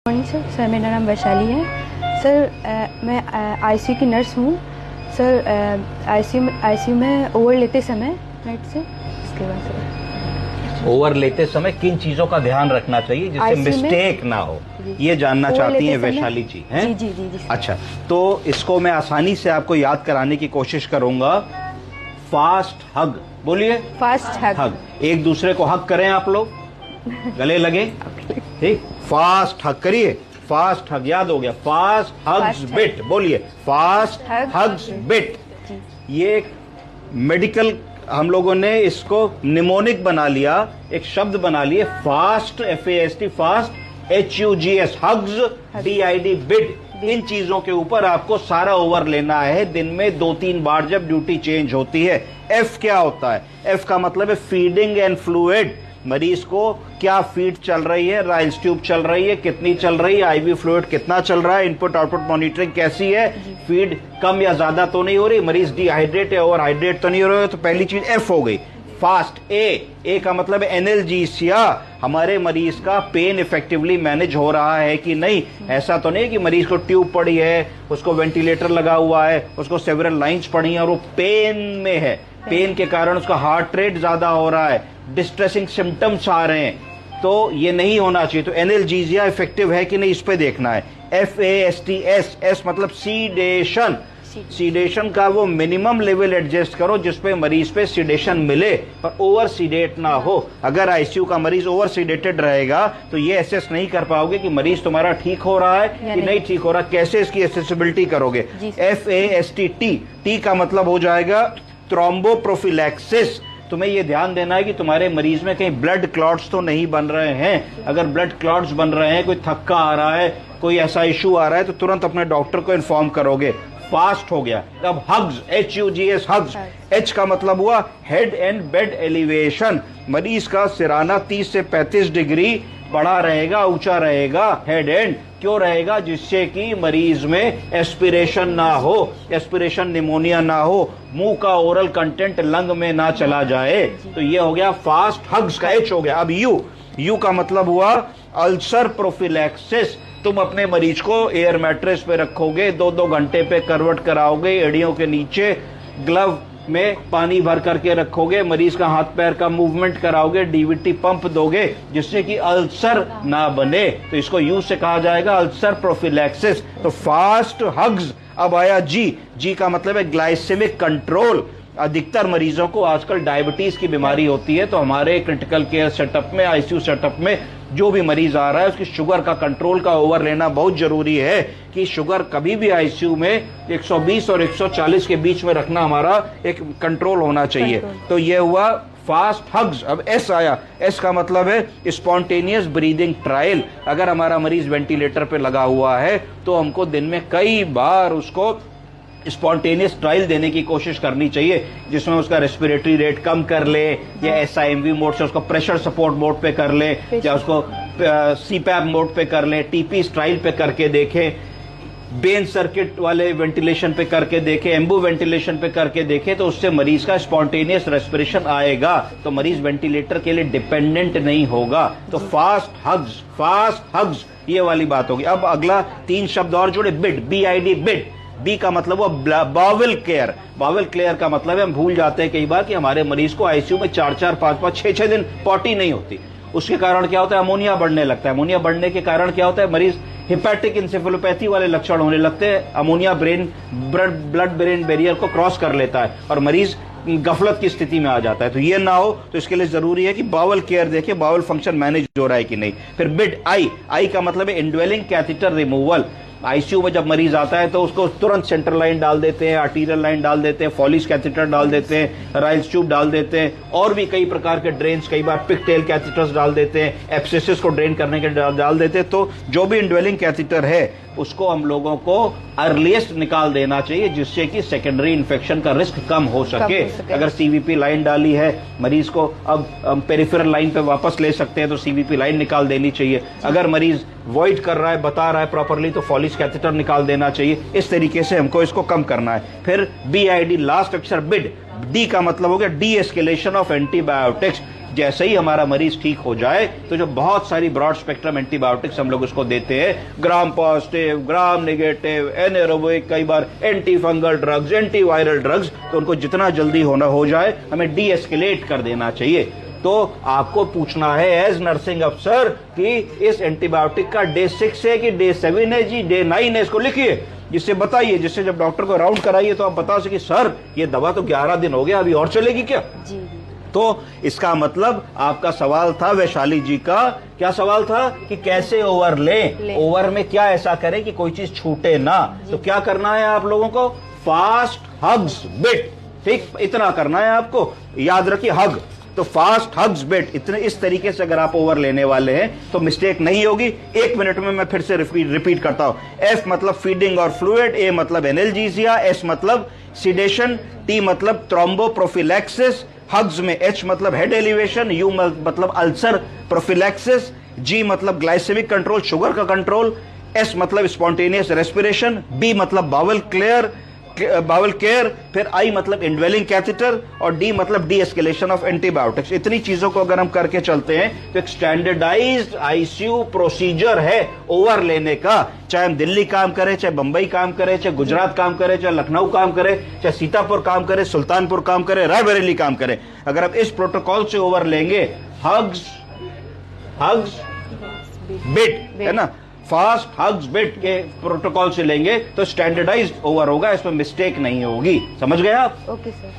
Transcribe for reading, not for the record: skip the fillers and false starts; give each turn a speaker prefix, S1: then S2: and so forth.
S1: Morning sir मेरा नाम वैशाली है सर। मैं आईसीयू की नर्स हूँ सर। आईसीयू में ओवर लेते समय नाइट से इसके बाद सर
S2: ओवर लेते समय किन चीजों का ध्यान रखना चाहिए जिससे मिस्टेक ना हो, ये जानना चाहती हैं वैशाली जी हैं?
S1: जी जी जी।
S2: अच्छा, तो इसको मैं आसानी से आपको याद कराने की कोशिश करूंगा। फास्ट हग बोलिए।
S1: फास्ट हग।
S2: एक दूसरे को हग करें आप लोग, गले लगे, ठीक। फास्ट हग करिए, फास्ट हग, याद हो गया। फास्ट हग्स बिट बोलिए, फास्ट हग्स बिट। ये एक मेडिकल हम लोगों ने इसको निमोनिक बना लिया, एक शब्द बना लिए, fast FAST, fast HUGS, hugs DID bit. इन चीजों के ऊपर आपको सारा ओवर लेना है दिन में 2-3 बार जब ड्यूटी चेंज होती है। F क्या होता है? F का मतलब है फीडिंग एंड फ्लूइड। मरीज को क्या फीड चल रही है, राइल्स ट्यूब चल रही है, कितनी चल रही है, आईवी फ्लूइड कितना चल रहा है, इनपुट आउटपुट मॉनिटरिंग कैसी है, फीड कम या ज्यादा तो नहीं हो रही, मरीज डिहाइड्रेट या ओवर हाइड्रेट तो नहीं हो रहा है। तो पहली चीज F हो गई। फास्ट ए का मतलब है एनाल्जेसिया, हमारे मरीज का पेन इफेक्टिवली मैनेज हो रहा है कि नहीं। ऐसा तो नहीं कि मरीज को ट्यूब पड़ी है, उसको वेंटिलेटर लगा हुआ है, उसको सेवरल लाइंस पड़ी हैं और वो पेन में है, पेन के कारण उसका हार्ट रेट ज्यादा हो रहा है, डिस्ट्रेसिंग सिम्टम्स आ रहे हैं, तो ये नहीं होना चाहिए। तो एनाल्जेसिया इफेक्टिव है कि नहीं, इस पे देखना है। FAST S मतलब सीडेशन। सीडेशन का वो मिनिमम लेवल एडजस्ट करो जिसपे मरीज पे सीडेशन मिले पर ओवर सीडेट ना हो। अगर आईसीयू का मरीज ओवर सीडेटेड रहेगा तो ये एसेस नहीं कर पाओगे कि मरीज तुम्हारा ठीक हो रहा है कि नहीं ठीक हो रहा। कैसे इसकी एसेसिबिलिटी करोगे? FAST T का मतलब हो जाएगा थ्रोम्बोप्रोफिलैक्सिस। तुम्हें ये ध्यान देना है कि तुम्हारे मरीज में कहीं ब्लड क्लॉट्स तो नहीं बन रहे हैं। अगर ब्लड क्लॉट्स बन रहे हैं, कोई थक्का आ रहा है, कोई ऐसा इशू आ रहा है तो तुरंत अपने डॉक्टर को इन्फॉर्म करोगे। फास्ट हो गया। अब हग्स HUGS हग्स, H का मतलब हुआ हेड एंड बेड एलिवेशन। मरीज का सिराना 30 से 35 डिग्री बड़ा रहेगा, ऊंचा रहेगा, हेड एंड क्यों रहेगा? जिससे कि मरीज में एस्पिरेशन ना हो, एस्पिरेशन निमोनिया ना हो, मुंह का ओरल कंटेंट लंग में ना चला जाए। तो ये हो गया फास्ट हग्स का H हो गया। अब U का मतलब हुआ अल्सर प्रोफिलैक्सिस। तुम अपने मरीज को एयर मैट्रेस पे रखोगे, 2-2 घंटे पे करवट कराओगे, एड़ियों के नीचे ग्लव में पानी भर करके रखोगे, मरीज का हाथ पैर का मूवमेंट कराओगे, DVT पंप दोगे जिससे कि अल्सर ना बने। तो इसको यू से कहा जाएगा अल्सर प्रोफिलैक्सिस। तो फास्ट हग्स। अब आया जी का मतलब है ग्लाइसेमिक कंट्रोल। अधिकतर मरीजों को आजकल डायबिटीज की बीमारी होती है, तो हमारे क्रिटिकल केयर सेटअप में, आईसीयू सेटअप में जो भी मरीज आ रहा है उसकी शुगर का कंट्रोल का ओवर लेना बहुत जरूरी है कि शुगर कभी भी आईसीयू में 120 और 140 के बीच में रखना हमारा एक कंट्रोल होना चाहिए। तो ये हुआ फास्ट हग्स। अब S आया। S का मतलब है स्पॉन्टेनियस ब्रीदिंग ट्रायल। अगर हमारा मरीज वेंटिलेटर पे लगा हुआ है तो हमको दिन में कई बार उसको स्पॉन्टेनियस ट्रायल देने की कोशिश करनी चाहिए जिसमें उसका रेस्पिरेटरी रेट कम कर ले, या SIMV मोड से उसको प्रेशर सपोर्ट मोड पे कर ले, या उसको CPAP मोड पे कर ले, TP ट्रायल पे करके देखें, बेन सर्किट वाले वेंटिलेशन पे करके देखें, एम्बू वेंटिलेशन पे करके देखें, तो उससे मरीज का स्पॉन्टेनियस रेस्पिरेशन आएगा, तो मरीज वेंटिलेटर के लिए डिपेंडेंट नहीं होगा। तो फास्ट हग्स ये वाली बात होगी। अब अगला 3 शब्द और जुड़े, बिड, BID बिड। बी का मतलब वो बावल केयर। बावल केयर का मतलब है हम भूल जाते हैं कई बार कि हमारे मरीज को आईसीयू में 4-4, 5-5, 6-6 दिन पॉटी नहीं होती। उसके कारण क्या होता है? अमोनिया बढ़ने लगता है। अमोनिया बढ़ने के कारण क्या होता है? मरीज हिपैटिक इंसेफेलोपैथी वाले लक्षण होने लगते हैं। अमोनिया ब्लड ब्रेन बैरियर को क्रॉस कर लेता है और मरीज गफलत की स्थिति में आ जाता है। तो ये ना हो, तो इसके लिए जरूरी है कि बावल केयर देखे, बावल फंक्शन मैनेज हो रहा है कि नहीं। फिर बिड आई का मतलब है इंडवेलिंग कैथेटर रिमूवल। आईसीयू में जब मरीज आता है तो उसको तुरंत सेंट्रल लाइन डाल देते हैं, आर्टीरियल लाइन डाल देते हैं, फॉलिस कैथेटर डाल देते हैं, राइल्स ट्यूब डाल देते हैं, और भी कई प्रकार के ड्रेन्स, कई बार पिगटेल कैथेटर्स डाल देते हैं, एब्सेसिस को ड्रेन करने के डाल देते हैं। तो जो भी इंडवेलिंग कैथेटर है उसको हम लोगों को अर्लीस्ट निकाल देना चाहिए जिससे कि सेकेंडरी इन्फेक्शन का रिस्क कम हो सके। अगर सीवीपी लाइन डाली है मरीज को, अब पेरिफेरल लाइन पे वापस ले सकते हैं तो सीवीपी लाइन निकाल देनी चाहिए। अगर मरीज वॉइड कर रहा है, बता रहा है प्रॉपरली, तो फॉलिस कैथेटर निकाल देना चाहिए। इस तरीके से हमको इसको कम करना है। फिर BID लास्ट अक्षर बिड। डी का मतलब हो गया डी एस्केलेशन ऑफ एंटीबायोटिक्स। जैसे ही हमारा मरीज ठीक हो जाए तो जो बहुत सारी ब्रॉड स्पेक्ट्रम एंटीबायोटिक्स हम लोग उसको देते हैं, gram positive, gram negative, anaerobic, कई बार anti fungal drugs, anti viral drugs, तो उनको जितना जल्दी हो जाए हमें डी एस्केलेट कर देना चाहिए। तो आपको पूछना है एज नर्सिंग अफसर कि इस एंटीबायोटिक का डे 6 है कि डे 7 है जी, डे 9 है, इसको लिखिए, जिससे बताइए, जिससे जब डॉक्टर को राउंड कराइए तो आप बता सके सर ये दवा तो 11 दिन हो गया, अभी और चलेगी क्या?
S1: जी।
S2: तो इसका मतलब आपका सवाल था वैशाली जी का, क्या सवाल था कि कैसे ओवर ले, ओवर में क्या ऐसा करें कि कोई चीज छूटे ना। तो क्या करना है आप लोगों को? फास्ट हग्स बिट, ठीक, इतना करना है आपको, याद रखिए हग। तो फास्ट हग्स बिट, इतने इस तरीके से अगर आप ओवर लेने वाले हैं तो मिस्टेक नहीं होगी। 1 मिनट में मैं फिर से रिपीट करता हूं। एफ मतलब फीडिंग और फ्लूइड, ए मतलब एनाल्जेसिया, एस मतलब सिडेशन, टी मतलब थ्रोम्बोप्रोफिलैक्सिस, हग्स में एच मतलब हेड एलिवेशन, यू मतलब अल्सर प्रोफिलैक्सिस, जी मतलब ग्लाइसेमिक कंट्रोल, शुगर का कंट्रोल, एस मतलब स्पॉन्टेनियस रेस्पिरेशन, बी मतलब बावल केयर, फिर आई मतलब इनवेलिंग कैथेटर, और डी मतलब डी एस्केलेशन ऑफ एंटीबायोटिक्स। इतनी चीजों को अगर हम करके चलते हैं तो एक स्टैंडर्डाइज्ड आईसीयू प्रोसीजर है ओवर लेने का। चाहे हम दिल्ली काम करें, चाहे बंबई काम करें, चाहे गुजरात काम करें, चाहे लखनऊ काम करें, चाहे सीतापुर काम करें, सुल्तानपुर काम करें, रायबरेली काम करें, अगर आप इस प्रोटोकॉल से ओवर लेंगे, हग्स बिट, है ना, फास्ट हग्स बिट के प्रोटोकॉल से लेंगे तो स्टैंडर्डाइज्ड ओवर होगा, इसमें मिस्टेक नहीं होगी। समझ गए आप?
S1: Okay sir.